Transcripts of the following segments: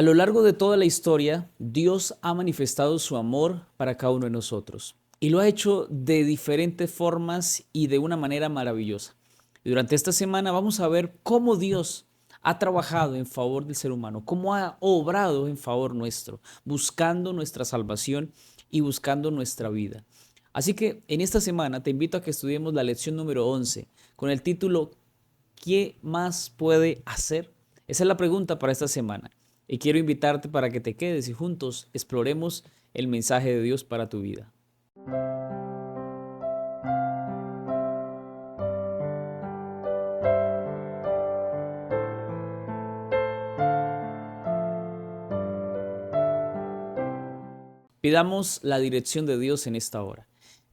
A lo largo de toda la historia, Dios ha manifestado su amor para cada uno de nosotros y lo ha hecho de diferentes formas y de una manera maravillosa. Y durante esta semana vamos a ver cómo Dios ha trabajado en favor del ser humano, cómo ha obrado en favor nuestro, buscando nuestra salvación y buscando nuestra vida. Así que en esta semana te invito a que estudiemos la lección número 11 con el título ¿Qué más puede hacer? Esa es la pregunta para esta semana. Y quiero invitarte para que te quedes y juntos exploremos el mensaje de Dios para tu vida. Pidamos la dirección de Dios en esta hora.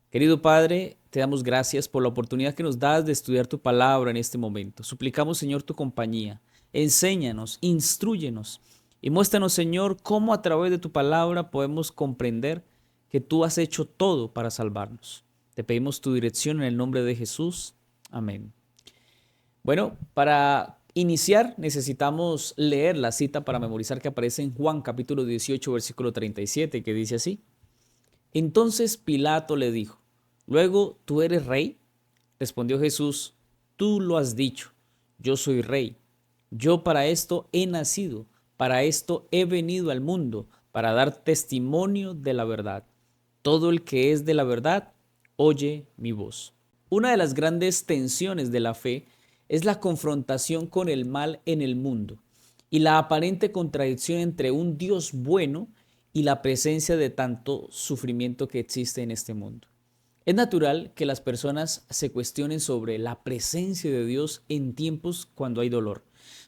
Querido Padre, te damos gracias por la oportunidad que nos das de estudiar tu palabra en este momento. Suplicamos, Señor, tu compañía. Enséñanos, instrúyenos y muéstranos, Señor, cómo a través de tu palabra podemos comprender que tú has hecho todo para salvarnos. Te pedimos tu dirección en el nombre de Jesús. Amén. Bueno, para iniciar necesitamos leer la cita para memorizar que aparece en Juan capítulo 18, versículo 37, que dice así. Entonces Pilato le dijo, ¿luego tú eres rey? Respondió Jesús, tú lo has dicho, yo soy rey. Yo para esto he nacido, para esto he venido al mundo, para dar testimonio de la verdad. Todo el que es de la verdad, oye mi voz. Una de las grandes tensiones de la fe es la confrontación con el mal en el mundo y la aparente contradicción entre un Dios bueno y la presencia de tanto sufrimiento que existe en este mundo. Es natural que las personas se cuestionen sobre la presencia de Dios en tiempos cuando hay dolor,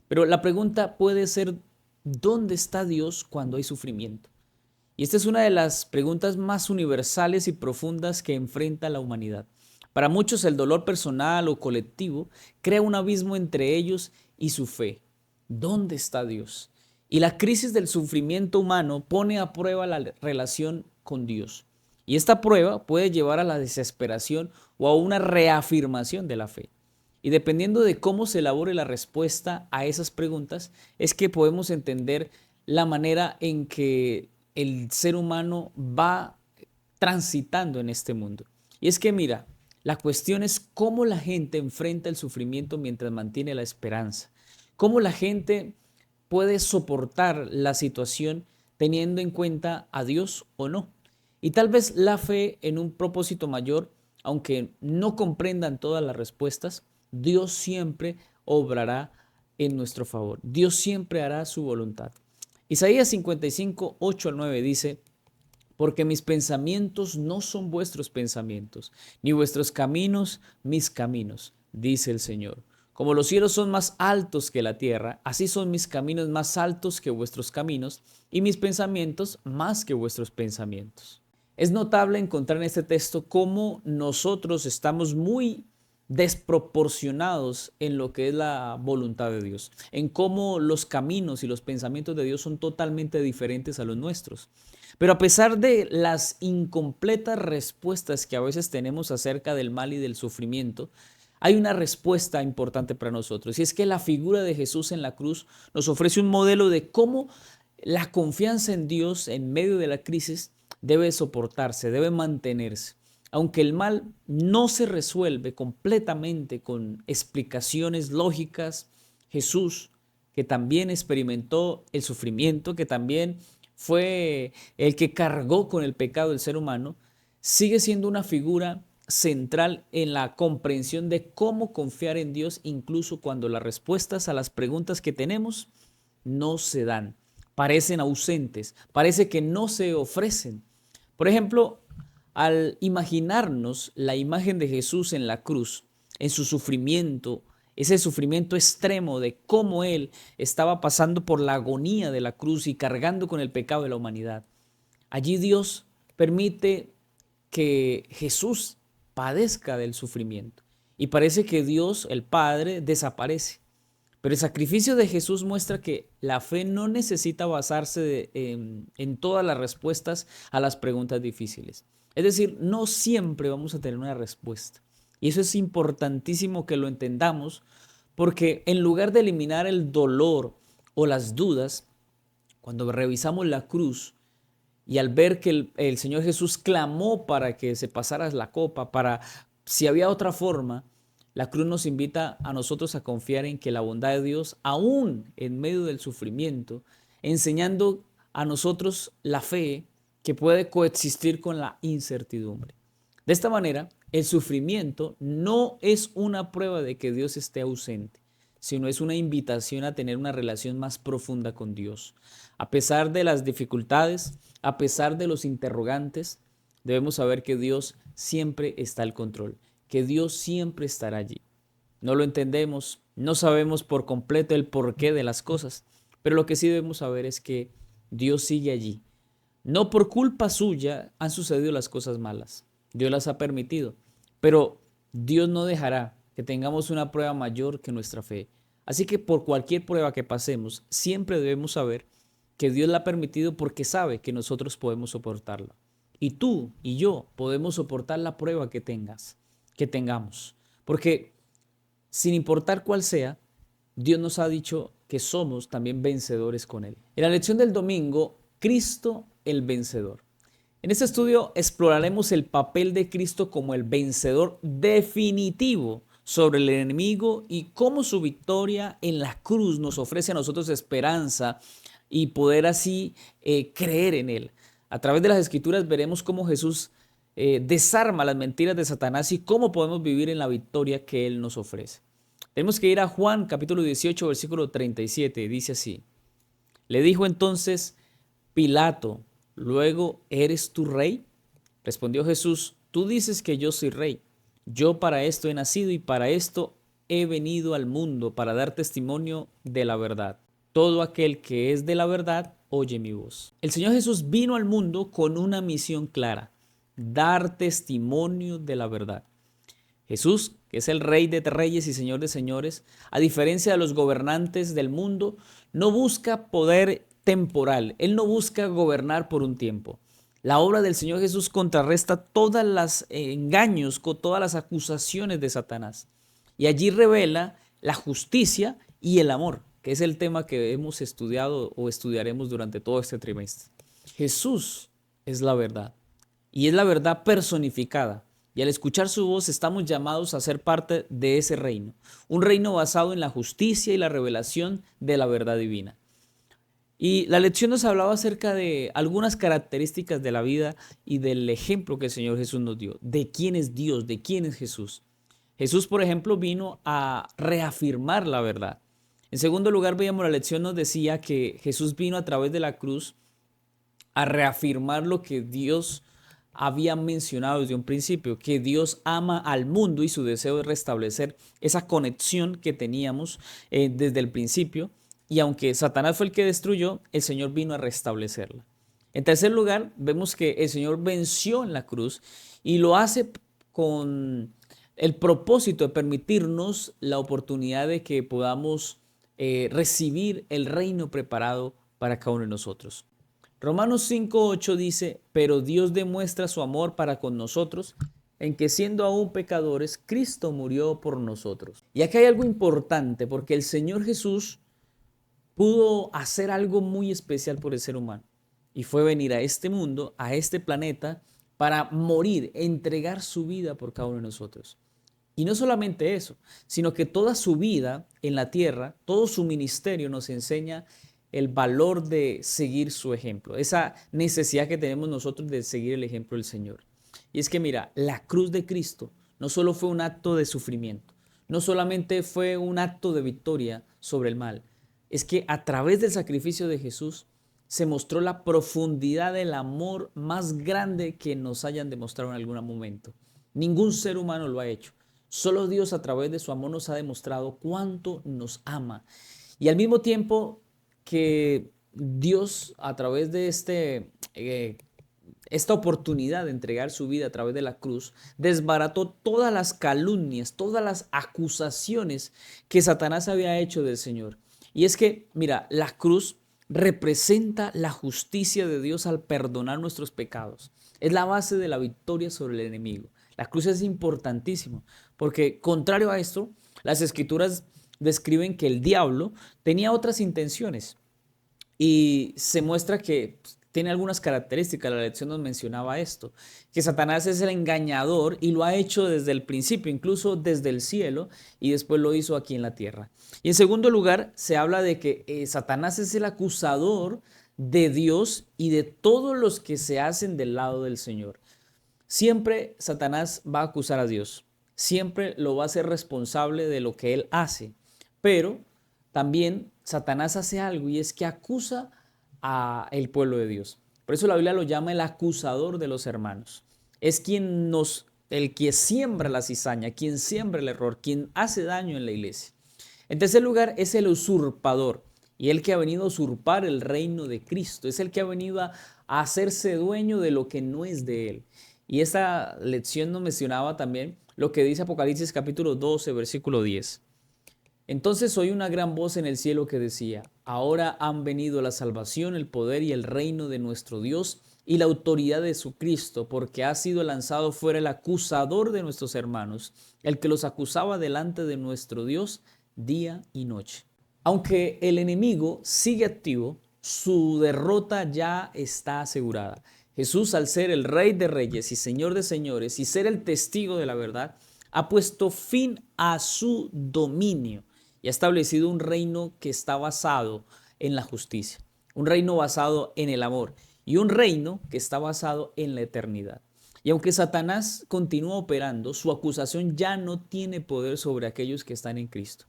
pero la pregunta puede ser, ¿dónde está Dios cuando hay sufrimiento? Y esta es una de las preguntas más universales y profundas que enfrenta la humanidad. Para muchos el dolor personal o colectivo crea un abismo entre ellos y su fe. ¿Dónde está Dios? Y la crisis del sufrimiento humano pone a prueba la relación con Dios. Y esta prueba puede llevar a la desesperación o a una reafirmación de la fe. Y dependiendo de cómo se elabore la respuesta a esas preguntas, es que podemos entender la manera en que el ser humano va transitando en este mundo. Y es que mira, la cuestión es cómo la gente enfrenta el sufrimiento mientras mantiene la esperanza. Cómo la gente puede soportar la situación teniendo en cuenta a Dios o no. Y tal vez la fe en un propósito mayor, aunque no comprendan todas las respuestas, Dios siempre obrará en nuestro favor. Dios siempre hará su voluntad. Isaías 55, 8 al 9 dice, porque mis pensamientos no son vuestros pensamientos, ni vuestros caminos mis caminos, dice el Señor. Como los cielos son más altos que la tierra, así son mis caminos más altos que vuestros caminos, y mis pensamientos más que vuestros pensamientos. Es notable encontrar en este texto cómo nosotros estamos muy desproporcionados en lo que es la voluntad de Dios, en cómo los caminos y los pensamientos de Dios son totalmente diferentes a los nuestros. Pero a pesar de las incompletas respuestas que a veces tenemos acerca del mal y del sufrimiento, hay una respuesta importante para nosotros, y es que la figura de Jesús en la cruz nos ofrece un modelo de cómo la confianza en Dios en medio de la crisis debe soportarse, debe mantenerse. Aunque el mal no se resuelve completamente con explicaciones lógicas, Jesús, que también experimentó el sufrimiento, que también fue el que cargó con el pecado del ser humano, sigue siendo una figura central en la comprensión de cómo confiar en Dios incluso cuando las respuestas a las preguntas que tenemos no se dan, parecen ausentes, parece que no se ofrecen. Por ejemplo, al imaginarnos la imagen de Jesús en la cruz, en su sufrimiento, ese sufrimiento extremo de cómo Él estaba pasando por la agonía de la cruz y cargando con el pecado de la humanidad. Allí Dios permite que Jesús padezca del sufrimiento y parece que Dios, el Padre, desaparece. Pero el sacrificio de Jesús muestra que la fe no necesita basarse en todas las respuestas a las preguntas difíciles. Es decir, no siempre vamos a tener una respuesta. Y eso es importantísimo que lo entendamos porque en lugar de eliminar el dolor o las dudas, Cuando revisamos la cruz y al ver que el Señor Jesús clamó para que se pasara la copa, para si había otra forma, la cruz nos invita a nosotros a confiar en que la bondad de Dios, aún en medio del sufrimiento, enseñando a nosotros la fe que puede coexistir con la incertidumbre. De esta manera, el sufrimiento no es una prueba de que Dios esté ausente, sino es una invitación a tener una relación más profunda con Dios. A pesar de las dificultades, a pesar de los interrogantes, debemos saber que Dios siempre está al control, que Dios siempre estará allí. No lo entendemos, no sabemos por completo el porqué de las cosas, pero lo que sí debemos saber es que Dios sigue allí. No por culpa suya han sucedido las cosas malas. Dios las ha permitido, pero Dios no dejará que tengamos una prueba mayor que nuestra fe. Así que por cualquier prueba que pasemos, siempre debemos saber que Dios la ha permitido porque sabe que nosotros podemos soportarla. Y tú y yo podemos soportar la prueba que tengamos. Porque sin importar cuál sea, Dios nos ha dicho que somos también vencedores con Él. En la lección del domingo, Cristo el vencedor. En este estudio exploraremos el papel de Cristo como el vencedor definitivo sobre el enemigo y cómo su victoria en la cruz nos ofrece a nosotros esperanza y poder así creer en Él. A través de las Escrituras veremos cómo Jesús desarma las mentiras de Satanás y cómo podemos vivir en la victoria que Él nos ofrece. Tenemos que ir a Juan capítulo 18, versículo 37, dice así. Le dijo entonces Pilato, luego, ¿eres tú rey? Respondió Jesús, tú dices que yo soy rey. Yo para esto he nacido y para esto he venido al mundo, para dar testimonio de la verdad. Todo aquel que es de la verdad, oye mi voz. El Señor Jesús vino al mundo con una misión clara, dar testimonio de la verdad. Jesús, que es el Rey de reyes y Señor de señores, a diferencia de los gobernantes del mundo, no busca poder temporal. Él no busca gobernar por un tiempo. La obra del Señor Jesús contrarresta todos los engaños, con todas las acusaciones de Satanás. Y allí revela la justicia y el amor, que es el tema que hemos estudiado o estudiaremos durante todo este trimestre. Jesús es la verdad y es la verdad personificada. Y al escuchar su voz estamos llamados a ser parte de ese reino, un reino basado en la justicia y la revelación de la verdad divina. Y la lección nos hablaba acerca de algunas características de la vida y del ejemplo que el Señor Jesús nos dio, de quién es Dios, de quién es Jesús. Jesús, por ejemplo, vino a reafirmar la verdad. En segundo lugar, veíamos la lección nos decía que Jesús vino a través de la cruz a reafirmar lo que Dios había mencionado desde un principio, que Dios ama al mundo y su deseo es restablecer esa conexión que teníamos desde el principio. Y aunque Satanás fue el que destruyó, el Señor vino a restablecerla. En tercer lugar, vemos que el Señor venció en la cruz y lo hace con el propósito de permitirnos la oportunidad de que podamos recibir el reino preparado para cada uno de nosotros. Romanos 5:8 dice, pero Dios demuestra su amor para con nosotros en que siendo aún pecadores, Cristo murió por nosotros. Y aquí hay algo importante porque el Señor Jesús pudo hacer algo muy especial por el ser humano y fue venir a este mundo, a este planeta, para morir, entregar su vida por cada uno de nosotros. Y no solamente eso, sino que toda su vida en la tierra, todo su ministerio nos enseña el valor de seguir su ejemplo, esa necesidad que tenemos nosotros de seguir el ejemplo del Señor. Y es que mira, la cruz de Cristo no solo fue un acto de sufrimiento, no solamente fue un acto de victoria sobre el mal, es que a través del sacrificio de Jesús se mostró la profundidad del amor más grande que nos hayan demostrado en algún momento. Ningún ser humano lo ha hecho. Solo Dios a través de su amor nos ha demostrado cuánto nos ama. Y al mismo tiempo que Dios a través de esta oportunidad de entregar su vida a través de la cruz, desbarató todas las calumnias, todas las acusaciones que Satanás había hecho del Señor. Y es que, mira, la cruz representa la justicia de Dios al perdonar nuestros pecados. Es la base de la victoria sobre el enemigo. La cruz es importantísima porque, contrario a esto, las Escrituras describen que el diablo tenía otras intenciones. Y se muestra que tiene algunas características, la lección nos mencionaba esto, que Satanás es el engañador y lo ha hecho desde el principio, incluso desde el cielo, y después lo hizo aquí en la tierra. Y en segundo lugar, se habla de que Satanás es el acusador de Dios y de todos los que se hacen del lado del Señor. Siempre Satanás va a acusar a Dios, siempre lo va a hacer responsable de lo que él hace, pero también Satanás hace algo y es que acusa a el pueblo de Dios. Por eso la Biblia lo llama el acusador de los hermanos. Es el que siembra la cizaña, quien siembra el error, quien hace daño en la iglesia. En tercer lugar, es el usurpador y el que ha venido a usurpar el reino de Cristo. Es el que ha venido a hacerse dueño de lo que no es de él. Y esta lección nos mencionaba también lo que dice Apocalipsis capítulo 12, versículo 10. Entonces oí una gran voz en el cielo que decía, ahora han venido la salvación, el poder y el reino de nuestro Dios y la autoridad de su Cristo, porque ha sido lanzado fuera el acusador de nuestros hermanos, el que los acusaba delante de nuestro Dios día y noche. Aunque el enemigo sigue activo, su derrota ya está asegurada. Jesús, al ser el Rey de Reyes y Señor de Señores y ser el testigo de la verdad, ha puesto fin a su dominio y ha establecido un reino que está basado en la justicia, un reino basado en el amor y un reino que está basado en la eternidad. Y aunque Satanás continúa operando, su acusación ya no tiene poder sobre aquellos que están en Cristo.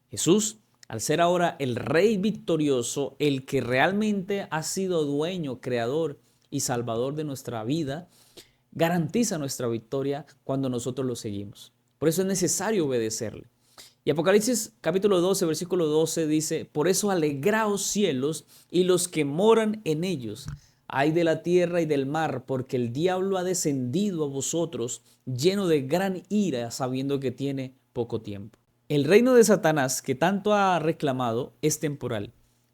Jesús, al ser ahora el Rey victorioso, el que realmente ha sido dueño, creador y salvador de nuestra vida, garantiza nuestra victoria cuando nosotros lo seguimos. Por eso es necesario obedecerle. Y Apocalipsis capítulo 12, versículo 12 dice, por eso alegraos cielos y los que moran en ellos. Ay de la tierra y del mar, porque el diablo ha descendido a vosotros lleno de gran ira, sabiendo que tiene poco tiempo. El reino de Satanás, que tanto ha reclamado, es temporal.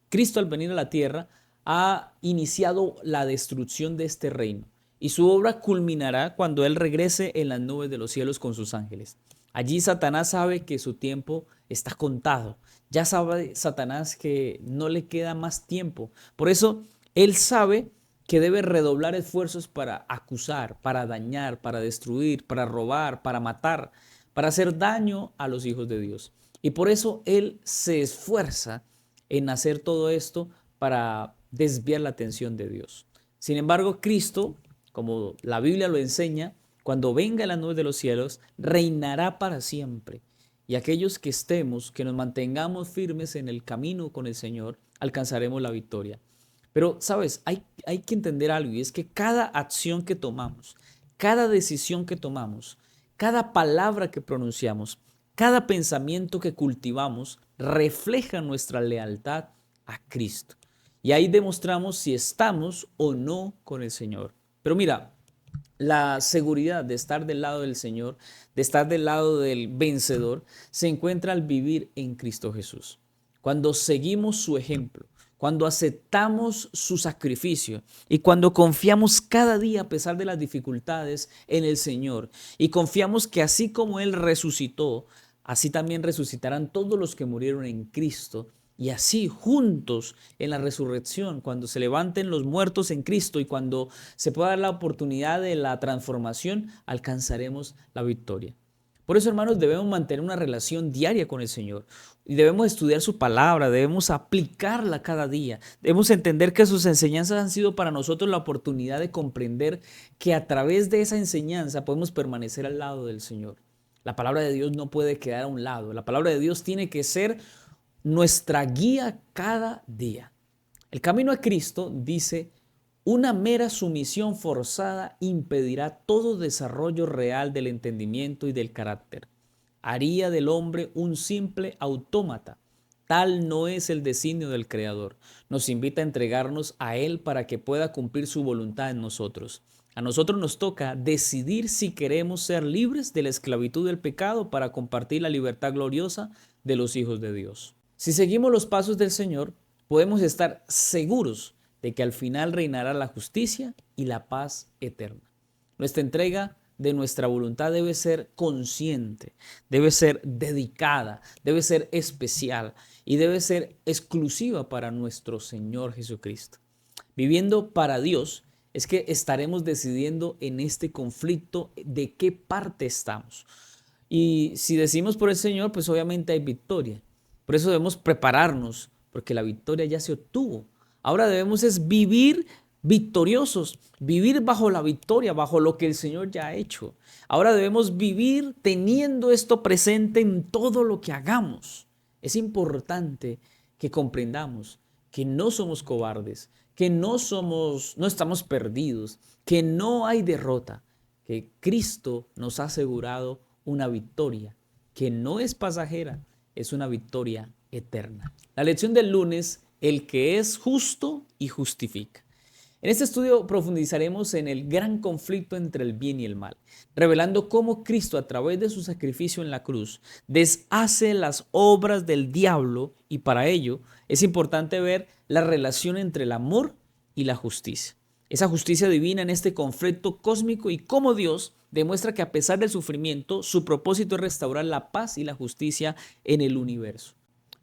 Cristo, al venir a la tierra, ha iniciado la destrucción de este reino y su obra culminará cuando Él regrese en las nubes de los cielos con sus ángeles. Allí Satanás sabe que su tiempo está contado. Ya sabe Satanás que no le queda más tiempo. Por eso Él sabe que debe redoblar esfuerzos para acusar, para dañar, para destruir, para robar, para matar, para hacer daño a los hijos de Dios. Y por eso Él se esfuerza en hacer todo esto para desviar la atención de Dios. Sin embargo, Cristo, como la Biblia lo enseña, cuando venga la nube de los cielos, reinará para siempre. Y aquellos que estemos, que nos mantengamos firmes en el camino con el Señor, alcanzaremos la victoria. Pero, ¿sabes? Hay que entender algo y es que cada acción que tomamos, cada decisión que tomamos, cada palabra que pronunciamos, cada pensamiento que cultivamos, refleja nuestra lealtad a Cristo. Y ahí demostramos si estamos o no con el Señor. Pero mira, la seguridad de estar del lado del Señor, de estar del lado del vencedor, se encuentra al vivir en Cristo Jesús. Cuando seguimos su ejemplo, cuando aceptamos su sacrificio y cuando confiamos cada día a pesar de las dificultades en el Señor y confiamos que así como Él resucitó, así también resucitarán todos los que murieron en Cristo. Y así juntos en la resurrección, cuando se levanten los muertos en Cristo y cuando se pueda dar la oportunidad de la transformación, alcanzaremos la victoria. Por eso, hermanos, debemos mantener una relación diaria con el Señor y debemos estudiar su palabra, debemos aplicarla cada día. Debemos entender que sus enseñanzas han sido para nosotros la oportunidad de comprender que a través de esa enseñanza podemos permanecer al lado del Señor. La palabra de Dios no puede quedar a un lado. La palabra de Dios tiene que ser nuestra guía cada día. El camino a Cristo dice, una mera sumisión forzada impedirá todo desarrollo real del entendimiento y del carácter. Haría del hombre un simple autómata. Tal no es el designio del Creador. Nos invita a entregarnos a Él para que pueda cumplir su voluntad en nosotros. A nosotros nos toca decidir si queremos ser libres de la esclavitud del pecado para compartir la libertad gloriosa de los hijos de Dios. Si seguimos los pasos del Señor, podemos estar seguros de que al final reinará la justicia y la paz eterna. Nuestra entrega de nuestra voluntad debe ser consciente, debe ser dedicada, debe ser especial y debe ser exclusiva para nuestro Señor Jesucristo. Viviendo para Dios es que estaremos decidiendo en este conflicto de qué parte estamos. Y si decimos por el Señor, pues obviamente hay victoria. Por eso debemos prepararnos, porque la victoria ya se obtuvo. Ahora debemos es vivir victoriosos, vivir bajo la victoria, bajo lo que el Señor ya ha hecho. Ahora debemos vivir teniendo esto presente en todo lo que hagamos. Es importante que comprendamos que no somos cobardes, que no estamos perdidos, que no hay derrota, que Cristo nos ha asegurado una victoria que no es pasajera, es una victoria eterna. La lección del lunes, el que es justo y justifica. En este estudio profundizaremos en el gran conflicto entre el bien y el mal, revelando cómo Cristo a través de su sacrificio en la cruz deshace las obras del diablo, y para ello es importante ver la relación entre el amor y la justicia. Esa justicia divina en este conflicto cósmico y cómo Dios demuestra que a pesar del sufrimiento, su propósito es restaurar la paz y la justicia en el universo.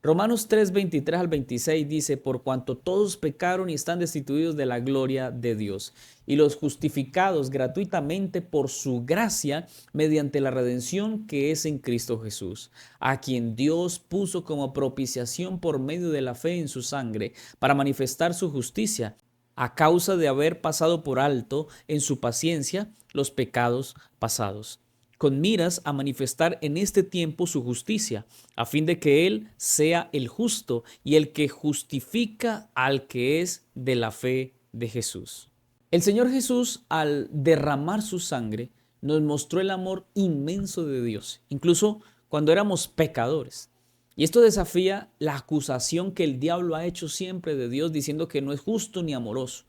Romanos 3, 23 al 26 dice: por cuanto todos pecaron y están destituidos de la gloria de Dios, y los justificados gratuitamente por su gracia mediante la redención que es en Cristo Jesús, a quien Dios puso como propiciación por medio de la fe en su sangre, para manifestar su justicia, a causa de haber pasado por alto en su paciencia los pecados pasados, con miras a manifestar en este tiempo su justicia, a fin de que Él sea el justo y el que justifica al que es de la fe de Jesús. El Señor Jesús, al derramar su sangre, nos mostró el amor inmenso de Dios, incluso cuando éramos pecadores. Y esto desafía la acusación que el diablo ha hecho siempre de Dios, diciendo que no es justo ni amoroso.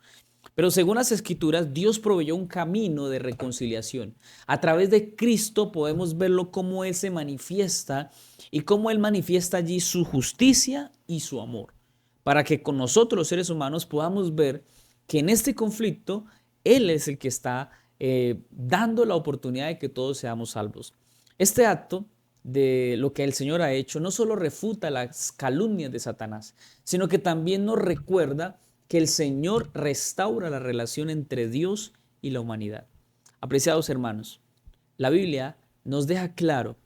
Pero según las Escrituras, Dios proveyó un camino de reconciliación. A través de Cristo podemos verlo cómo Él se manifiesta y cómo Él manifiesta allí su justicia y su amor, para que con nosotros los seres humanos podamos ver que en este conflicto Él es el que está dando la oportunidad de que todos seamos salvos. Este acto de lo que el Señor ha hecho no solo refuta las calumnias de Satanás, sino que también nos recuerda que el Señor restaura la relación entre Dios y la humanidad. Apreciados hermanos, la Biblia nos deja claro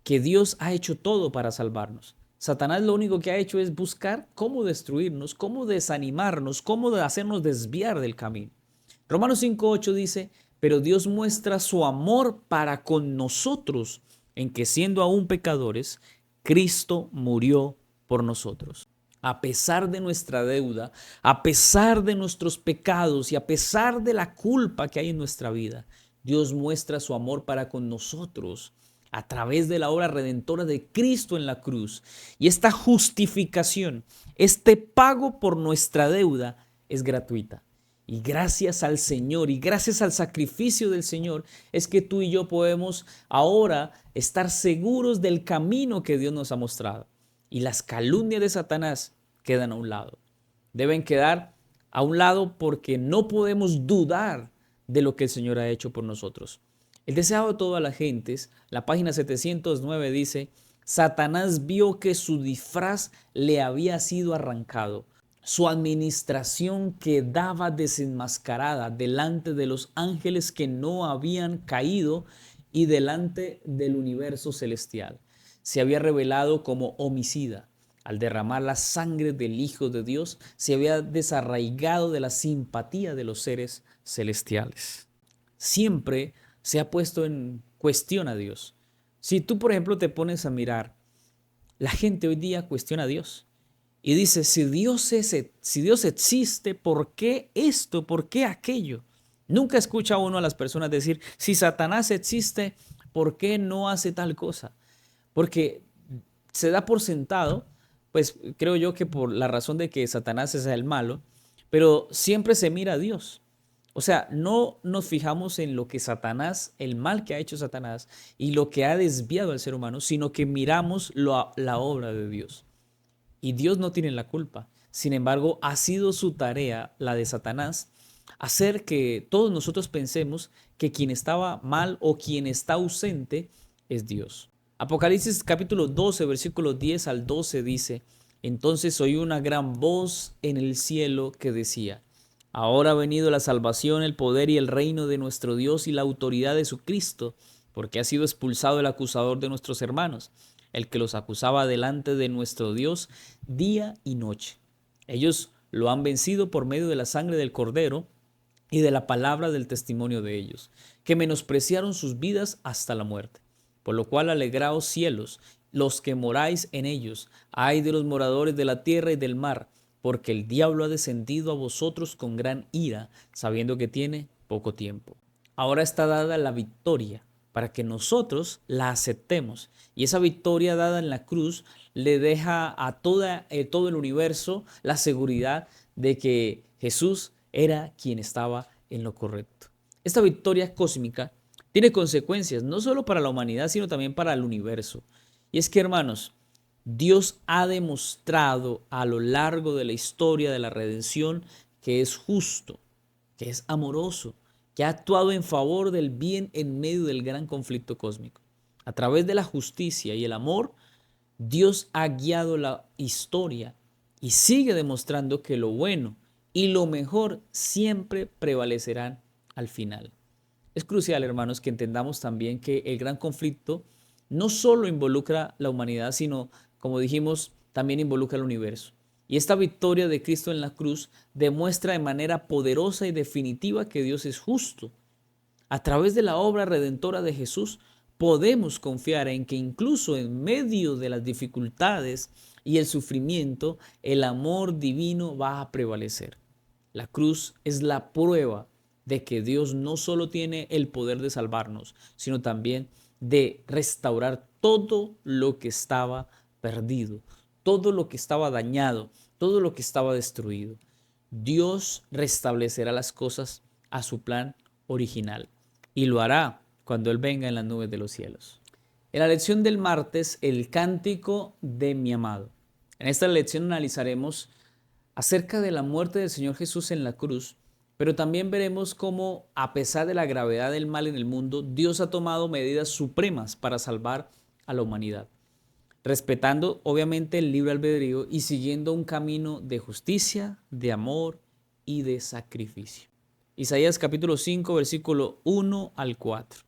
que Dios ha hecho todo para salvarnos. Satanás lo único que ha hecho es buscar cómo destruirnos, cómo desanimarnos, cómo hacernos desviar del camino. Romanos 5:8 dice: pero Dios muestra su amor para con nosotros, en que siendo aún pecadores, Cristo murió por nosotros. A pesar de nuestra deuda, a pesar de nuestros pecados y a pesar de la culpa que hay en nuestra vida, Dios muestra su amor para con nosotros a través de la obra redentora de Cristo en la cruz. Y esta justificación, este pago por nuestra deuda es gratuita. Y gracias al Señor y gracias al sacrificio del Señor es que tú y yo podemos ahora estar seguros del camino que Dios nos ha mostrado. Y las calumnias de Satanás quedan a un lado. Deben quedar a un lado porque no podemos dudar de lo que el Señor ha hecho por nosotros. El deseado de todas las gentes, la página 709 dice: Satanás vio que su disfraz le había sido arrancado. Su administración quedaba desenmascarada delante de los ángeles que no habían caído y delante del universo celestial. Se había revelado como homicida. Al derramar la sangre del Hijo de Dios, se había desarraigado de la simpatía de los seres celestiales. Siempre se ha puesto en cuestión a Dios. Si tú, por ejemplo, te pones a mirar, la gente hoy día cuestiona a Dios. Y dice: si Dios existe, ¿por qué esto? ¿Por qué aquello? Nunca escucha uno a las personas decir: si Satanás existe, ¿por qué no hace tal cosa? Porque se da por sentado, pues creo yo que por la razón de que Satanás es el malo, pero siempre se mira a Dios. O sea, no nos fijamos en lo que Satanás, el mal que ha hecho Satanás y lo que ha desviado al ser humano, sino que miramos la obra de Dios. Y Dios no tiene la culpa. Sin embargo, ha sido su tarea, la de Satanás, hacer que todos nosotros pensemos que quien estaba mal o quien está ausente es Dios. Apocalipsis capítulo 12, versículos 10 al 12 dice: entonces oí una gran voz en el cielo que decía: ahora ha venido la salvación, el poder y el reino de nuestro Dios y la autoridad de su Cristo, porque ha sido expulsado el acusador de nuestros hermanos, el que los acusaba delante de nuestro Dios día y noche. Ellos lo han vencido por medio de la sangre del Cordero y de la palabra del testimonio de ellos, que menospreciaron sus vidas hasta la muerte. Por lo cual alegraos cielos, los que moráis en ellos, ay de los moradores de la tierra y del mar, porque el diablo ha descendido a vosotros con gran ira, sabiendo que tiene poco tiempo. Ahora está dada la victoria para que nosotros la aceptemos. Y esa victoria dada en la cruz le deja a todo el universo la seguridad de que Jesús era quien estaba en lo correcto. Esta victoria cósmica tiene consecuencias no solo para la humanidad, sino también para el universo. Y es que, hermanos, Dios ha demostrado a lo largo de la historia de la redención que es justo, que es amoroso, que ha actuado en favor del bien en medio del gran conflicto cósmico. A través de la justicia y el amor, Dios ha guiado la historia y sigue demostrando que lo bueno y lo mejor siempre prevalecerán al final. Es crucial, hermanos, que entendamos también que el gran conflicto no solo involucra la humanidad, sino, como dijimos, también involucra el universo. Y esta victoria de Cristo en la cruz demuestra de manera poderosa y definitiva que Dios es justo. A través de la obra redentora de Jesús, podemos confiar en que incluso en medio de las dificultades y el sufrimiento, el amor divino va a prevalecer. La cruz es la prueba de que Dios no solo tiene el poder de salvarnos, sino también de restaurar todo lo que estaba perdido, todo lo que estaba dañado, todo lo que estaba destruido. Dios restablecerá las cosas a su plan original y lo hará cuando Él venga en las nubes de los cielos. En la lección del martes, el cántico de mi amado. En esta lección analizaremos acerca de la muerte del Señor Jesús en la cruz, pero también veremos cómo, a pesar de la gravedad del mal en el mundo, Dios ha tomado medidas supremas para salvar a la humanidad, respetando obviamente el libre albedrío y siguiendo un camino de justicia, de amor y de sacrificio. Isaías capítulo 5, versículo 1 al 4.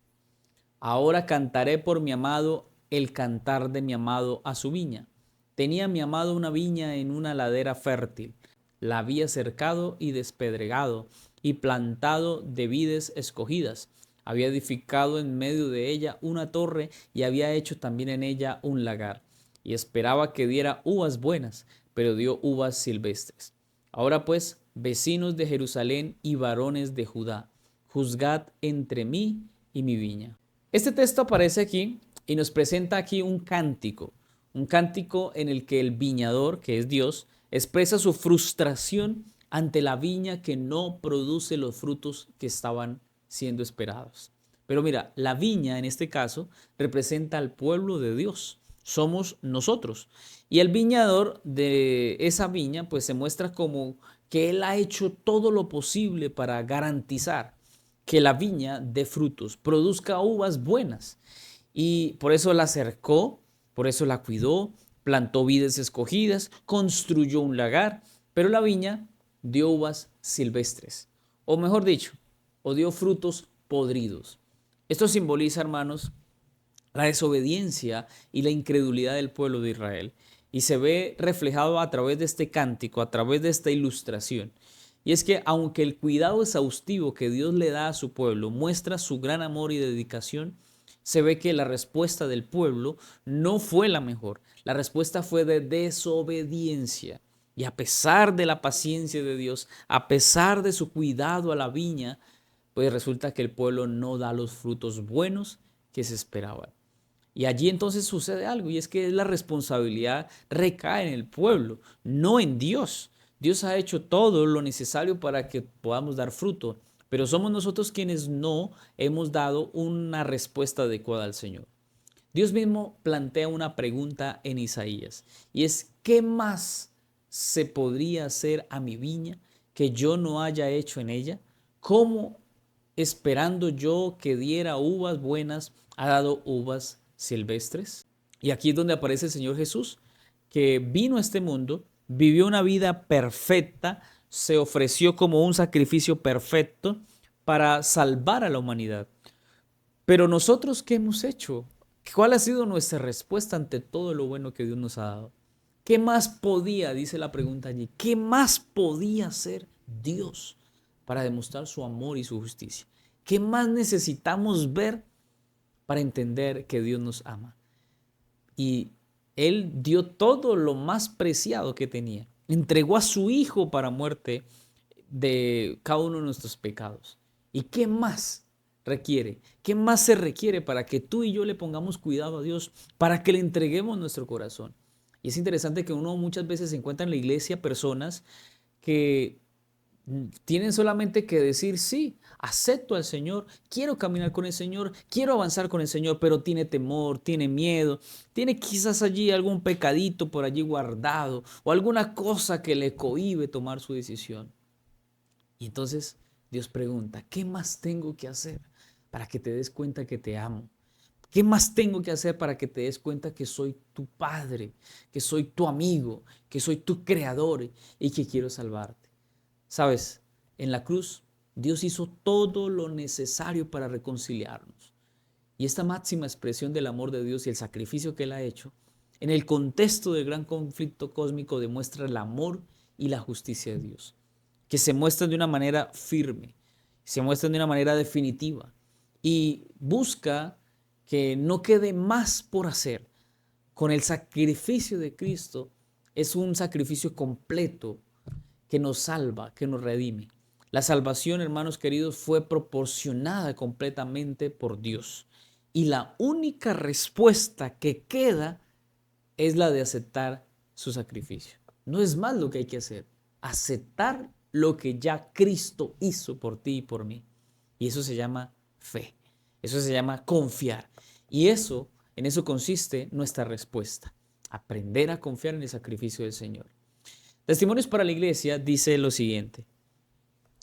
Ahora cantaré por mi amado el cantar de mi amado a su viña. Tenía mi amado una viña en una ladera fértil. La había cercado y despedregado y plantado de vides escogidas. Había edificado en medio de ella una torre y había hecho también en ella un lagar. Y esperaba que diera uvas buenas, pero dio uvas silvestres. Ahora pues, vecinos de Jerusalén y varones de Judá, juzgad entre mí y mi viña. Este texto aparece aquí y nos presenta aquí un cántico en el que el viñador, que es Dios, expresa su frustración ante la viña que no produce los frutos que estaban siendo esperados. Pero mira, la viña en este caso representa al pueblo de Dios, somos nosotros. Y el viñador de esa viña pues se muestra como que él ha hecho todo lo posible para garantizar que la viña dé frutos, produzca uvas buenas. Y por eso la cercó, por eso la cuidó, plantó vides escogidas, construyó un lagar, pero la viña dio uvas silvestres, o mejor dicho, o dio frutos podridos. Esto simboliza, hermanos, la desobediencia y la incredulidad del pueblo de Israel. Y se ve reflejado a través de este cántico, a través de esta ilustración. Y es que aunque el cuidado exhaustivo que Dios le da a su pueblo muestra su gran amor y dedicación, se ve que la respuesta del pueblo no fue la mejor. La respuesta fue de desobediencia. Y a pesar de la paciencia de Dios, a pesar de su cuidado a la viña, pues resulta que el pueblo no da los frutos buenos que se esperaban. Y allí entonces sucede algo, y es que la responsabilidad recae en el pueblo, no en Dios. Dios ha hecho todo lo necesario para que podamos dar fruto, pero somos nosotros quienes no hemos dado una respuesta adecuada al Señor. Dios mismo plantea una pregunta en Isaías, y es: ¿qué más se podría hacer a mi viña que yo no haya hecho en ella? ¿Cómo esperando yo que diera uvas buenas, ha dado uvas silvestres? Y aquí es donde aparece el Señor Jesús, que vino a este mundo, vivió una vida perfecta, se ofreció como un sacrificio perfecto para salvar a la humanidad. Pero nosotros, ¿qué hemos hecho? ¿Cuál ha sido nuestra respuesta ante todo lo bueno que Dios nos ha dado? ¿Qué más podía, dice la pregunta allí, qué más podía hacer Dios para demostrar su amor y su justicia? ¿Qué más necesitamos ver para entender que Dios nos ama? Y Él dio todo lo más preciado que tenía. Entregó a su Hijo para muerte de cada uno de nuestros pecados. ¿Y qué más requiere? ¿Qué más se requiere para que tú y yo le pongamos cuidado a Dios, para que le entreguemos nuestro corazón? Y es interesante que uno muchas veces se encuentra en la iglesia personas que tienen solamente que decir, sí, acepto al Señor, quiero caminar con el Señor, quiero avanzar con el Señor, pero tiene temor, tiene miedo, tiene quizás allí algún pecadito por allí guardado o alguna cosa que le cohíbe tomar su decisión. Y entonces Dios pregunta, ¿qué más tengo que hacer para que te des cuenta que te amo? ¿Qué más tengo que hacer para que te des cuenta que soy tu padre, que soy tu amigo, que soy tu creador y que quiero salvarte? Sabes, en la cruz Dios hizo todo lo necesario para reconciliarnos. Y esta máxima expresión del amor de Dios y el sacrificio que Él ha hecho, en el contexto del gran conflicto cósmico, demuestra el amor y la justicia de Dios, que se muestran de una manera firme, se muestran de una manera definitiva y busca que no quede más por hacer. Con el sacrificio de Cristo es un sacrificio completo que nos salva, que nos redime. La salvación, hermanos queridos, fue proporcionada completamente por Dios. Y la única respuesta que queda es la de aceptar su sacrificio. No es más lo que hay que hacer. Aceptar lo que ya Cristo hizo por ti y por mí. Y eso se llama fe. Eso se llama confiar. Y eso, en eso consiste nuestra respuesta. Aprender a confiar en el sacrificio del Señor. Testimonios para la Iglesia dice lo siguiente: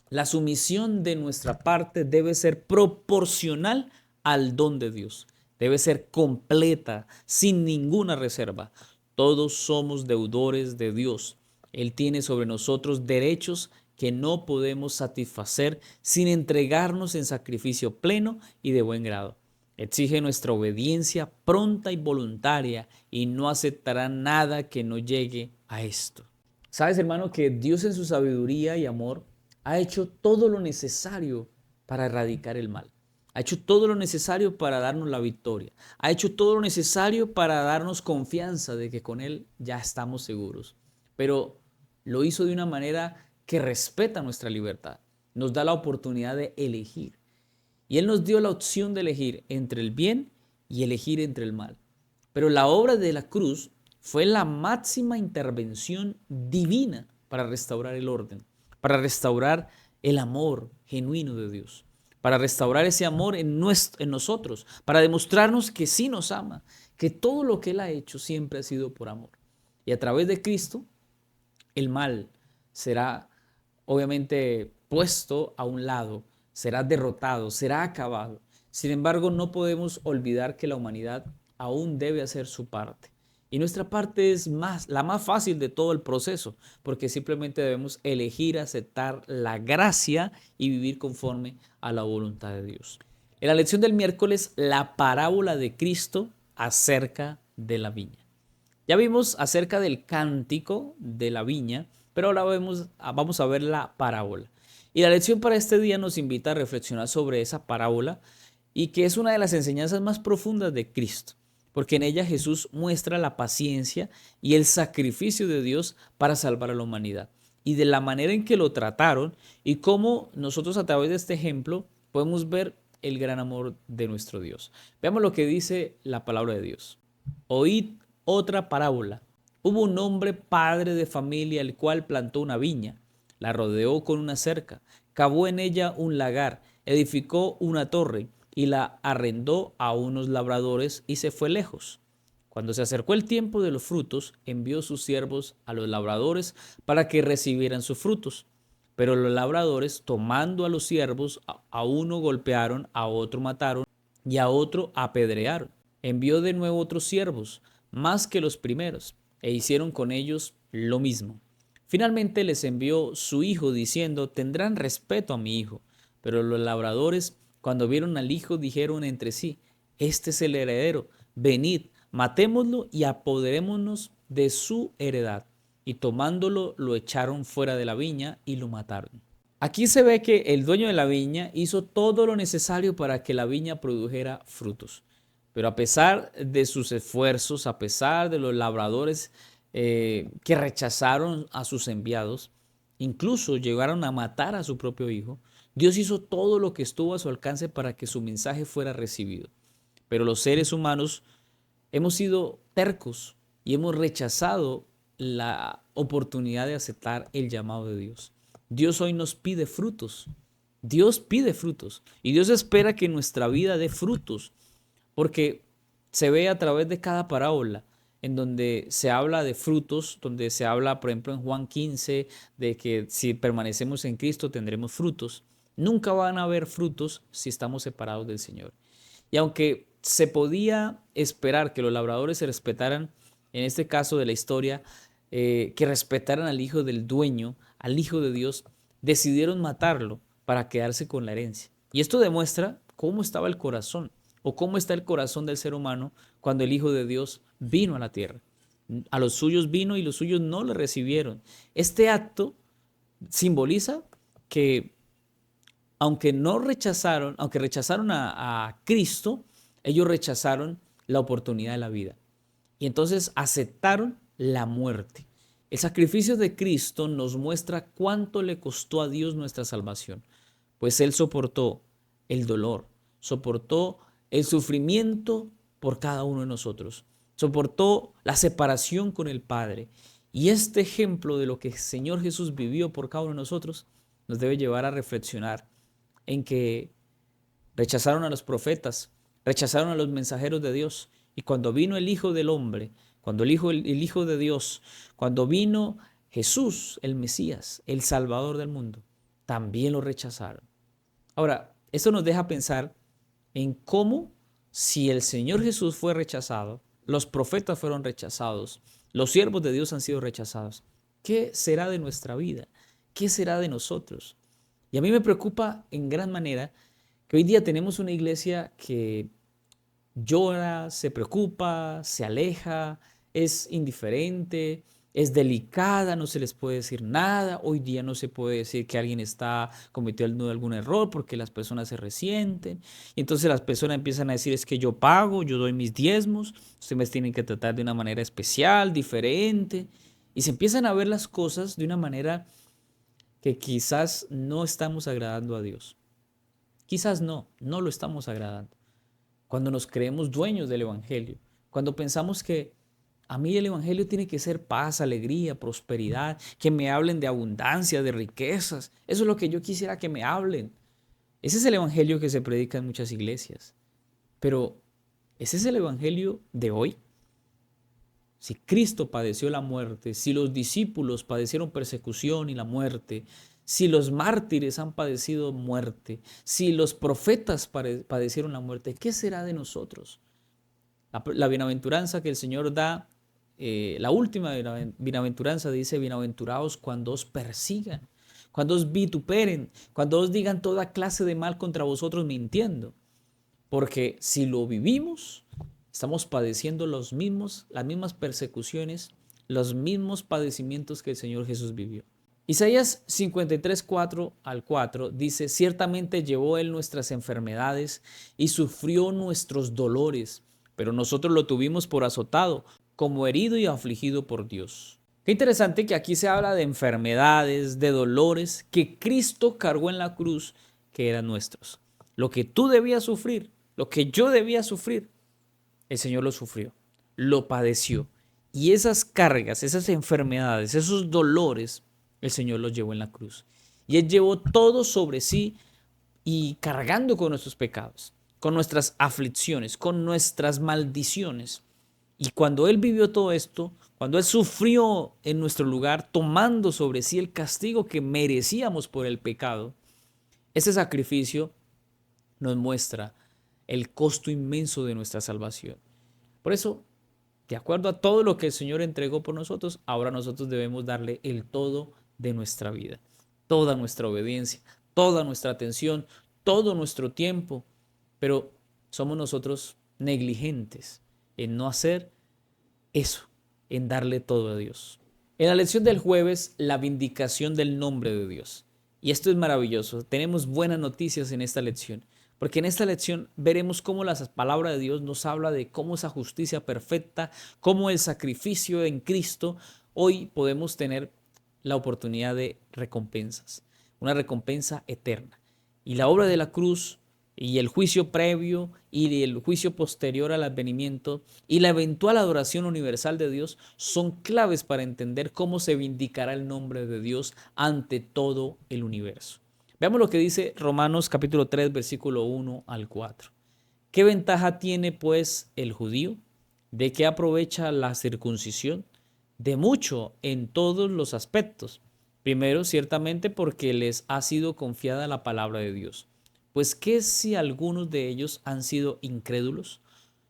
la sumisión de nuestra parte debe ser proporcional al don de Dios. Debe ser completa, sin ninguna reserva. Todos somos deudores de Dios. Él tiene sobre nosotros derechos que no podemos satisfacer sin entregarnos en sacrificio pleno y de buen grado. Exige nuestra obediencia pronta y voluntaria y no aceptará nada que no llegue a esto. Sabes, hermano, que Dios en su sabiduría y amor ha hecho todo lo necesario para erradicar el mal. Ha hecho todo lo necesario para darnos la victoria. Ha hecho todo lo necesario para darnos confianza de que con Él ya estamos seguros. Pero lo hizo de una manera que respeta nuestra libertad. Nos da la oportunidad de elegir. Y Él nos dio la opción de elegir entre el bien y elegir entre el mal. Pero la obra de la cruz fue la máxima intervención divina para restaurar el orden, para restaurar el amor genuino de Dios, para restaurar ese amor en nosotros, para demostrarnos que sí nos ama, que todo lo que Él ha hecho siempre ha sido por amor. Y a través de Cristo, el mal será obviamente puesto a un lado, será derrotado, será acabado. Sin embargo, no podemos olvidar que la humanidad aún debe hacer su parte. Y nuestra parte es la más fácil de todo el proceso, porque simplemente debemos elegir aceptar la gracia y vivir conforme a la voluntad de Dios. En la lección del miércoles, la parábola de Cristo acerca de la viña. Ya vimos acerca del cántico de la viña, pero ahora vamos a ver la parábola. Y la lección para este día nos invita a reflexionar sobre esa parábola y que es una de las enseñanzas más profundas de Cristo, porque en ella Jesús muestra la paciencia y el sacrificio de Dios para salvar a la humanidad y de la manera en que lo trataron y cómo nosotros a través de este ejemplo podemos ver el gran amor de nuestro Dios. Veamos lo que dice la palabra de Dios. Oíd otra parábola. Hubo un hombre padre de familia el cual plantó una viña, la rodeó con una cerca, cavó en ella un lagar, edificó una torre y la arrendó a unos labradores y se fue lejos. Cuando se acercó el tiempo de los frutos, envió sus siervos a los labradores para que recibieran sus frutos. Pero los labradores, tomando a los siervos, a uno golpearon, a otro mataron y a otro apedrearon. Envió de nuevo otros siervos, más que los primeros, e hicieron con ellos lo mismo. Finalmente les envió su hijo diciendo, tendrán respeto a mi hijo. Pero los labradores, cuando vieron al hijo, dijeron entre sí, este es el heredero, venid, matémoslo y apoderémonos de su heredad. Y tomándolo, lo echaron fuera de la viña y lo mataron. Aquí se ve que el dueño de la viña hizo todo lo necesario para que la viña produjera frutos. Pero a pesar de sus esfuerzos, a pesar de los labradores que rechazaron a sus enviados, incluso llegaron a matar a su propio hijo, Dios hizo todo lo que estuvo a su alcance para que su mensaje fuera recibido. Pero los seres humanos hemos sido tercos y hemos rechazado la oportunidad de aceptar el llamado de Dios. Dios hoy nos pide frutos. Dios pide frutos y Dios espera que nuestra vida dé frutos, porque se ve a través de cada parábola en donde se habla de frutos, donde se habla, por ejemplo, en Juan 15, de que si permanecemos en Cristo tendremos frutos. Nunca van a haber frutos si estamos separados del Señor. Y aunque se podía esperar que los labradores se respetaran, en este caso de la historia, que respetaran al hijo del dueño, al hijo de Dios, decidieron matarlo para quedarse con la herencia. Y esto demuestra cómo estaba el corazón o cómo está el corazón del ser humano cuando el Hijo de Dios vino a la tierra. A los suyos vino y los suyos no le recibieron. Este acto simboliza que aunque rechazaron a Cristo, ellos rechazaron la oportunidad de la vida. Y entonces aceptaron la muerte. El sacrificio de Cristo nos muestra cuánto le costó a Dios nuestra salvación, pues Él soportó el dolor, soportó el sufrimiento por cada uno de nosotros, soportó la separación con el Padre. Y este ejemplo de lo que el Señor Jesús vivió por cada uno de nosotros nos debe llevar a reflexionar en que rechazaron a los profetas, rechazaron a los mensajeros de Dios. Y cuando vino el Hijo del Hombre, cuando el Hijo de Dios, cuando vino Jesús, el Mesías, el Salvador del mundo, también lo rechazaron. Ahora, esto nos deja pensar en cómo, si el Señor Jesús fue rechazado, los profetas fueron rechazados, los siervos de Dios han sido rechazados, ¿qué será de nuestra vida? ¿Qué será de nosotros? Y a mí me preocupa en gran manera que hoy día tenemos una iglesia que llora, se preocupa, se aleja, es indiferente, es delicada, no se les puede decir nada. Hoy día no se puede decir que alguien cometió algún error porque las personas se resienten. Y entonces las personas empiezan a decir, es que yo pago, yo doy mis diezmos, ustedes me tienen que tratar de una manera especial, diferente. Y se empiezan a ver las cosas de una manera que quizás no estamos agradando a Dios. Quizás no lo estamos agradando. Cuando nos creemos dueños del Evangelio, cuando pensamos que a mí el Evangelio tiene que ser paz, alegría, prosperidad, que me hablen de abundancia, de riquezas. Eso es lo que yo quisiera que me hablen. Ese es el Evangelio que se predica en muchas iglesias. Pero, ¿ese es el Evangelio de hoy? Si Cristo padeció la muerte, si los discípulos padecieron persecución y la muerte, si los mártires han padecido muerte, si los profetas padecieron la muerte, ¿qué será de nosotros? La bienaventuranza que el Señor da, la última bienaventuranza dice, bienaventurados cuando os persigan, cuando os vituperen, cuando os digan toda clase de mal contra vosotros mintiendo. Porque si lo vivimos, estamos padeciendo las mismas persecuciones, los mismos padecimientos que el Señor Jesús vivió. Isaías 53, 4 al 4 dice, ciertamente llevó Él nuestras enfermedades y sufrió nuestros dolores, pero nosotros lo tuvimos por azotado, como herido y afligido por Dios. Qué interesante que aquí se habla de enfermedades, de dolores que Cristo cargó en la cruz, que eran nuestros. Lo que tú debías sufrir, lo que yo debía sufrir, el Señor lo sufrió, lo padeció. Y esas cargas, esas enfermedades, esos dolores, el Señor los llevó en la cruz. Y Él llevó todo sobre sí y cargando con nuestros pecados, con nuestras aflicciones, con nuestras maldiciones. Y cuando Él vivió todo esto, cuando Él sufrió en nuestro lugar, tomando sobre sí el castigo que merecíamos por el pecado, ese sacrificio nos muestra el costo inmenso de nuestra salvación. Por eso, de acuerdo a todo lo que el Señor entregó por nosotros, ahora nosotros debemos darle el todo de nuestra vida, toda nuestra obediencia, toda nuestra atención, todo nuestro tiempo. Pero somos nosotros negligentes en no hacer eso, en darle todo a Dios. En la lección del jueves, la vindicación del nombre de Dios. Y esto es maravilloso. Tenemos buenas noticias en esta lección. Porque en esta lección veremos cómo la palabra de Dios nos habla de cómo esa justicia perfecta, cómo el sacrificio en Cristo, hoy podemos tener la oportunidad de recompensas, una recompensa eterna. Y la obra de la cruz y el juicio previo y el juicio posterior al advenimiento y la eventual adoración universal de Dios son claves para entender cómo se vindicará el nombre de Dios ante todo el universo. Veamos lo que dice Romanos capítulo 3, versículo 1 al 4. ¿Qué ventaja tiene pues el judío? ¿De qué aprovecha la circuncisión? De mucho en todos los aspectos. Primero, ciertamente porque les ha sido confiada la palabra de Dios. Pues ¿qué si algunos de ellos han sido incrédulos?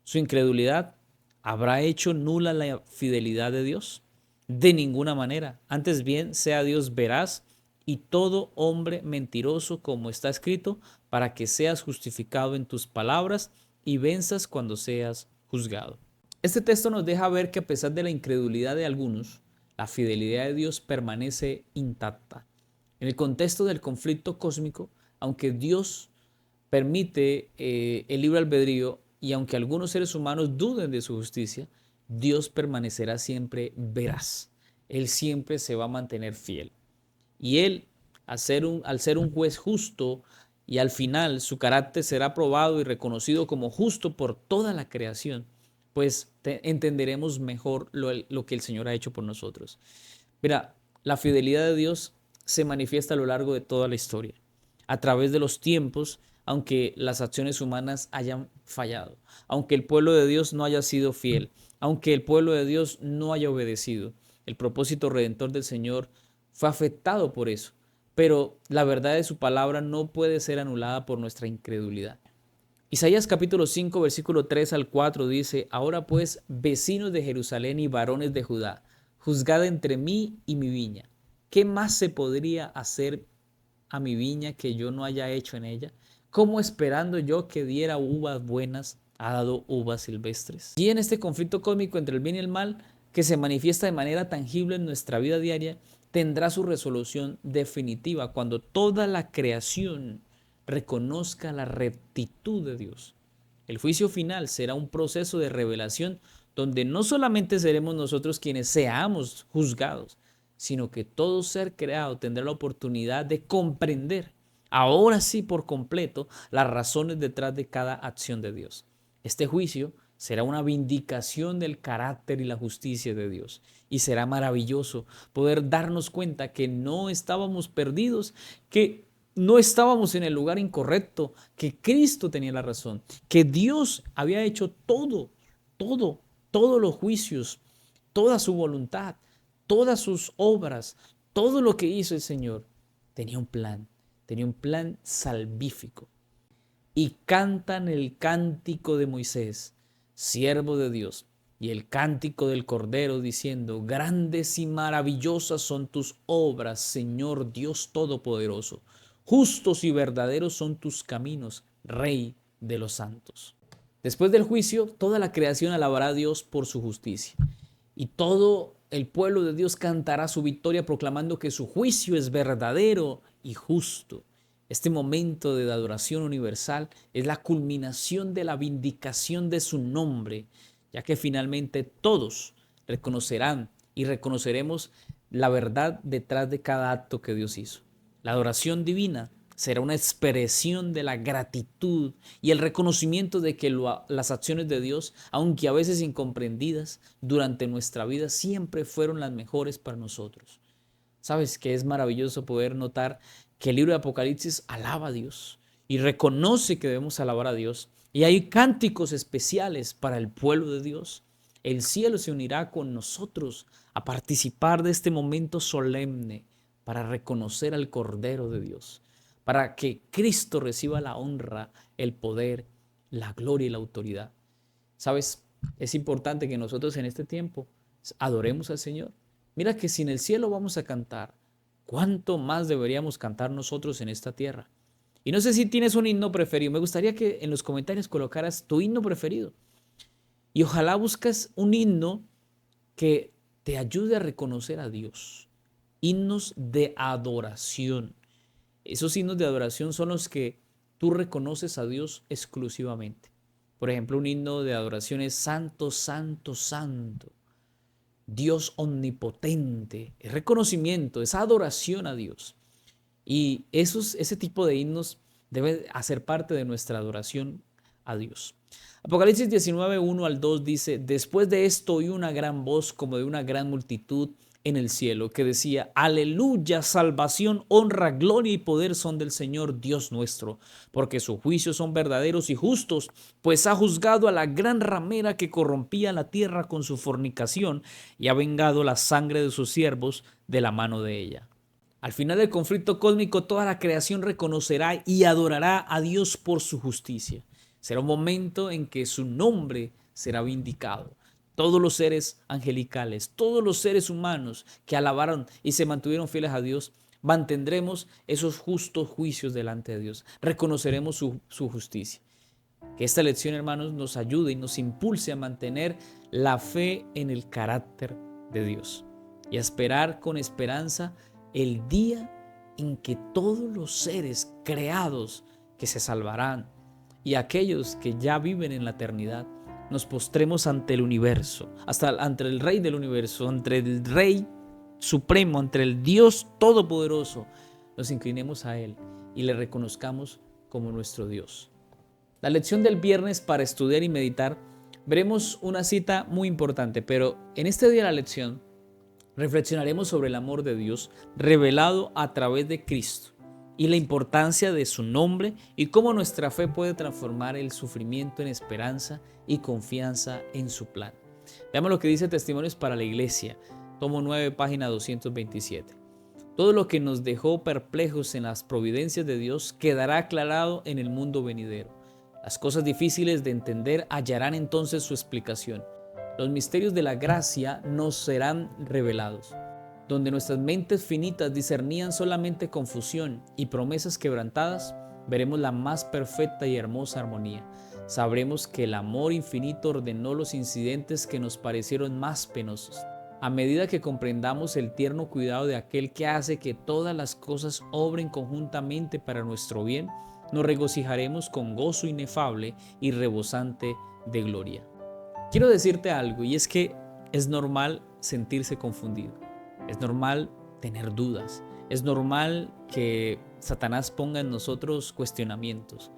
¿Su incredulidad habrá hecho nula la fidelidad de Dios? De ninguna manera. Antes bien, sea Dios veraz y todo hombre mentiroso, como está escrito, para que seas justificado en tus palabras y venzas cuando seas juzgado. Este texto nos deja ver que a pesar de la incredulidad de algunos, la fidelidad de Dios permanece intacta. En el contexto del conflicto cósmico, aunque Dios permite el libre albedrío y aunque algunos seres humanos duden de su justicia, Dios permanecerá siempre veraz. Él siempre se va a mantener fiel. Y Él, al ser un juez justo y al final su carácter será probado y reconocido como justo por toda la creación, pues entenderemos mejor lo que el Señor ha hecho por nosotros. Mira, la fidelidad de Dios se manifiesta a lo largo de toda la historia, a través de los tiempos, aunque las acciones humanas hayan fallado, aunque el pueblo de Dios no haya sido fiel, aunque el pueblo de Dios no haya obedecido. El propósito redentor del Señor fue afectado por eso, pero la verdad de su palabra no puede ser anulada por nuestra incredulidad. Isaías capítulo 5, versículo 3 al 4 dice: Ahora pues, vecinos de Jerusalén y varones de Judá, juzgad entre mí y mi viña. ¿Qué más se podría hacer a mi viña que yo no haya hecho en ella? ¿Cómo esperando yo que diera uvas buenas, ha dado uvas silvestres? Y en este conflicto cósmico entre el bien y el mal, que se manifiesta de manera tangible en nuestra vida diaria, tendrá su resolución definitiva cuando toda la creación reconozca la rectitud de Dios. El juicio final será un proceso de revelación donde no solamente seremos nosotros quienes seamos juzgados, sino que todo ser creado tendrá la oportunidad de comprender, ahora sí por completo, las razones detrás de cada acción de Dios. Este juicio será una vindicación del carácter y la justicia de Dios. Y será maravilloso poder darnos cuenta que no estábamos perdidos, que no estábamos en el lugar incorrecto, que Cristo tenía la razón, que Dios había hecho todos los juicios, toda su voluntad, todas sus obras, todo lo que hizo el Señor, tenía un plan salvífico. Y cantan el cántico de Moisés, siervo de Dios, y el cántico del Cordero, diciendo: Grandes y maravillosas son tus obras, Señor Dios Todopoderoso. Justos y verdaderos son tus caminos, Rey de los santos. Después del juicio, toda la creación alabará a Dios por su justicia. Y todo el pueblo de Dios cantará su victoria proclamando que su juicio es verdadero y justo. Este momento de adoración universal es la culminación de la vindicación de su nombre, ya que finalmente todos reconocerán y reconoceremos la verdad detrás de cada acto que Dios hizo. La adoración divina será una expresión de la gratitud y el reconocimiento de que las acciones de Dios, aunque a veces incomprendidas durante nuestra vida, siempre fueron las mejores para nosotros. ¿Sabes que es maravilloso poder notar que el libro de Apocalipsis alaba a Dios y reconoce que debemos alabar a Dios? Y hay cánticos especiales para el pueblo de Dios. El cielo se unirá con nosotros a participar de este momento solemne para reconocer al Cordero de Dios, para que Cristo reciba la honra, el poder, la gloria y la autoridad. ¿Sabes? Es importante que nosotros en este tiempo adoremos al Señor. Mira que si en el cielo vamos a cantar, ¿cuánto más deberíamos cantar nosotros en esta tierra? Y no sé si tienes un himno preferido. Me gustaría que en los comentarios colocaras tu himno preferido. Y ojalá busques un himno que te ayude a reconocer a Dios. Himnos de adoración. Esos himnos de adoración son los que tú reconoces a Dios exclusivamente. Por ejemplo, un himno de adoración es Santo, Santo, Santo. Dios omnipotente. Es reconocimiento, es adoración a Dios. Y ese tipo de himnos debe hacer parte de nuestra adoración a Dios. Apocalipsis 19, 1 al 2 dice: después de esto oí una gran voz como de una gran multitud en el cielo que decía: aleluya, salvación, honra, gloria y poder son del Señor Dios nuestro, porque sus juicios son verdaderos y justos, pues ha juzgado a la gran ramera que corrompía la tierra con su fornicación y ha vengado la sangre de sus siervos de la mano de ella. Al final del conflicto cósmico, toda la creación reconocerá y adorará a Dios por su justicia. Será un momento en que su nombre será vindicado. Todos los seres angelicales, todos los seres humanos que alabaron y se mantuvieron fieles a Dios, mantendremos esos justos juicios delante de Dios. Reconoceremos su justicia. Que esta lección, hermanos, nos ayude y nos impulse a mantener la fe en el carácter de Dios y a esperar con esperanza el día en que todos los seres creados que se salvarán y aquellos que ya viven en la eternidad nos postremos ante el universo, hasta ante el Rey del universo, ante el Rey supremo, ante el Dios todopoderoso, nos inclinemos a Él y le reconozcamos como nuestro Dios. La lección del viernes para estudiar y meditar, veremos una cita muy importante, pero en este día de la lección reflexionaremos sobre el amor de Dios revelado a través de Cristo y la importancia de su nombre y cómo nuestra fe puede transformar el sufrimiento en esperanza y confianza en su plan. Veamos lo que dice Testimonios para la Iglesia, tomo 9, página 227. Todo lo que nos dejó perplejos en las providencias de Dios quedará aclarado en el mundo venidero. Las cosas difíciles de entender hallarán entonces su explicación. Los misterios de la gracia nos serán revelados. Donde nuestras mentes finitas discernían solamente confusión y promesas quebrantadas, veremos la más perfecta y hermosa armonía. Sabremos que el amor infinito ordenó los incidentes que nos parecieron más penosos. A medida que comprendamos el tierno cuidado de aquel que hace que todas las cosas obren conjuntamente para nuestro bien, nos regocijaremos con gozo inefable y rebosante de gloria. Quiero decirte algo, y es que es normal sentirse confundido. Es normal tener dudas. Es normal que Satanás ponga en nosotros cuestionamientos.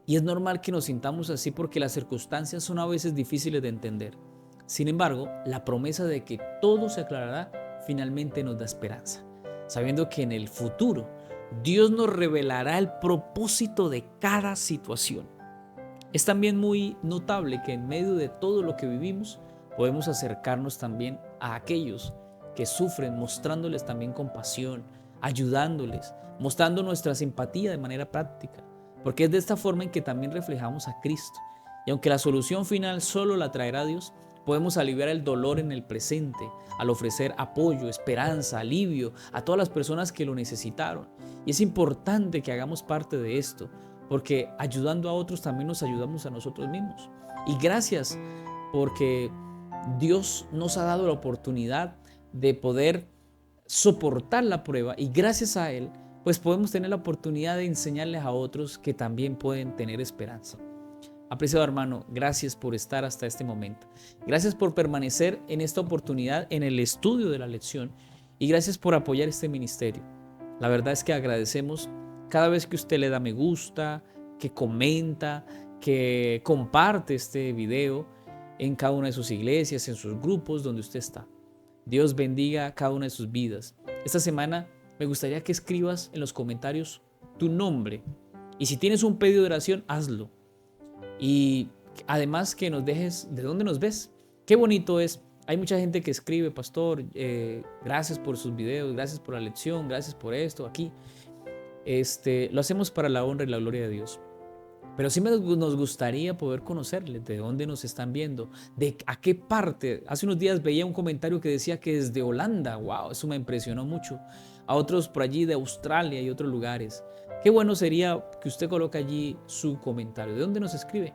Y es normal que nos sintamos así porque las circunstancias son a veces difíciles de entender. Sin embargo, la promesa de que todo se aclarará finalmente nos da esperanza, sabiendo que en el futuro Dios nos revelará el propósito de cada situación. Es también muy notable que en medio de todo lo que vivimos podemos acercarnos también a aquellos que sufren, mostrándoles también compasión, ayudándoles, mostrando nuestra simpatía de manera práctica, porque es de esta forma en que también reflejamos a Cristo. Y aunque la solución final solo la traerá Dios, podemos aliviar el dolor en el presente al ofrecer apoyo, esperanza, alivio a todas las personas que lo necesitaron. Y es importante que hagamos parte de esto, porque ayudando a otros también nos ayudamos a nosotros mismos. Y gracias porque Dios nos ha dado la oportunidad de poder soportar la prueba, y gracias a Él pues podemos tener la oportunidad de enseñarles a otros que también pueden tener esperanza. Apreciado hermano, gracias por estar hasta este momento. Gracias por permanecer en esta oportunidad en el estudio de la lección, y gracias por apoyar este ministerio. La verdad es que agradecemos cada vez que usted le da me gusta, que comenta, que comparte este video en cada una de sus iglesias, en sus grupos donde usted está. Dios bendiga cada una de sus vidas. Esta semana me gustaría que escribas en los comentarios tu nombre, y si tienes un pedido de oración, hazlo. Y además que nos dejes de dónde nos ves. Qué bonito es. Hay mucha gente que escribe, pastor, gracias por sus videos, gracias por la lección, gracias por esto, aquí. Lo hacemos para la honra y la gloria de Dios. Pero sí nos gustaría poder conocerles, de dónde nos están viendo, de a qué parte. Hace unos días veía un comentario que decía que desde Holanda, wow, eso me impresionó mucho. A otros por allí de Australia y otros lugares. Qué bueno sería que usted coloque allí su comentario. ¿De dónde nos escribe?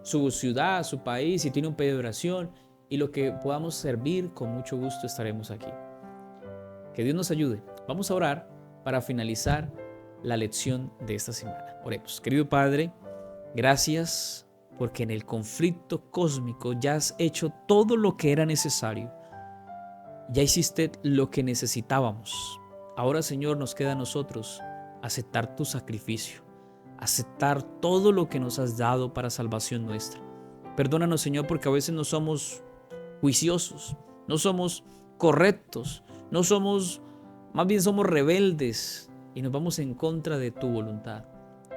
Su ciudad, su país, si tiene un pedido de oración, y lo que podamos servir, con mucho gusto estaremos aquí. Que Dios nos ayude. Vamos a orar para finalizar la lección de esta semana. Oremos. Querido Padre, gracias porque en el conflicto cósmico ya has hecho todo lo que era necesario. Ya hiciste lo que necesitábamos. Ahora, Señor, nos queda a nosotros aceptar tu sacrificio, aceptar todo lo que nos has dado para salvación nuestra. Perdónanos, Señor, porque a veces no somos juiciosos, no somos correctos, más bien somos rebeldes y nos vamos en contra de tu voluntad.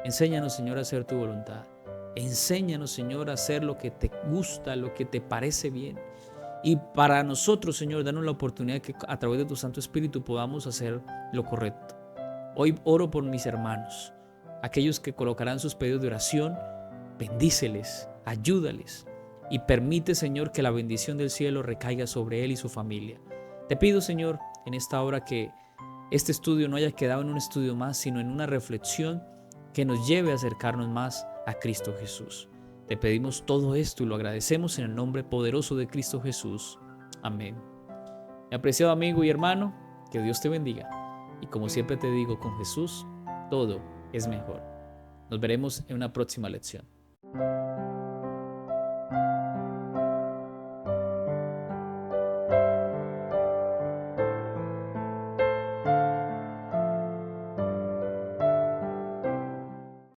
Enséñanos, Señor, a hacer tu voluntad. Enséñanos, Señor, a hacer lo que te gusta, lo que te parece bien. Y para nosotros, Señor, danos la oportunidad que a través de tu Santo Espíritu podamos hacer lo correcto. Hoy oro por mis hermanos, aquellos que colocarán sus pedidos de oración. Bendíceles, ayúdales y permite, Señor, que la bendición del cielo recaiga sobre él y su familia. Te pido, Señor, en esta hora que este estudio no haya quedado en un estudio más, sino en una reflexión que nos lleve a acercarnos más a Cristo Jesús. Te pedimos todo esto y lo agradecemos en el nombre poderoso de Cristo Jesús. Amén. Mi apreciado amigo y hermano, que Dios te bendiga. Y como siempre te digo, con Jesús todo es mejor. Nos veremos en una próxima lección.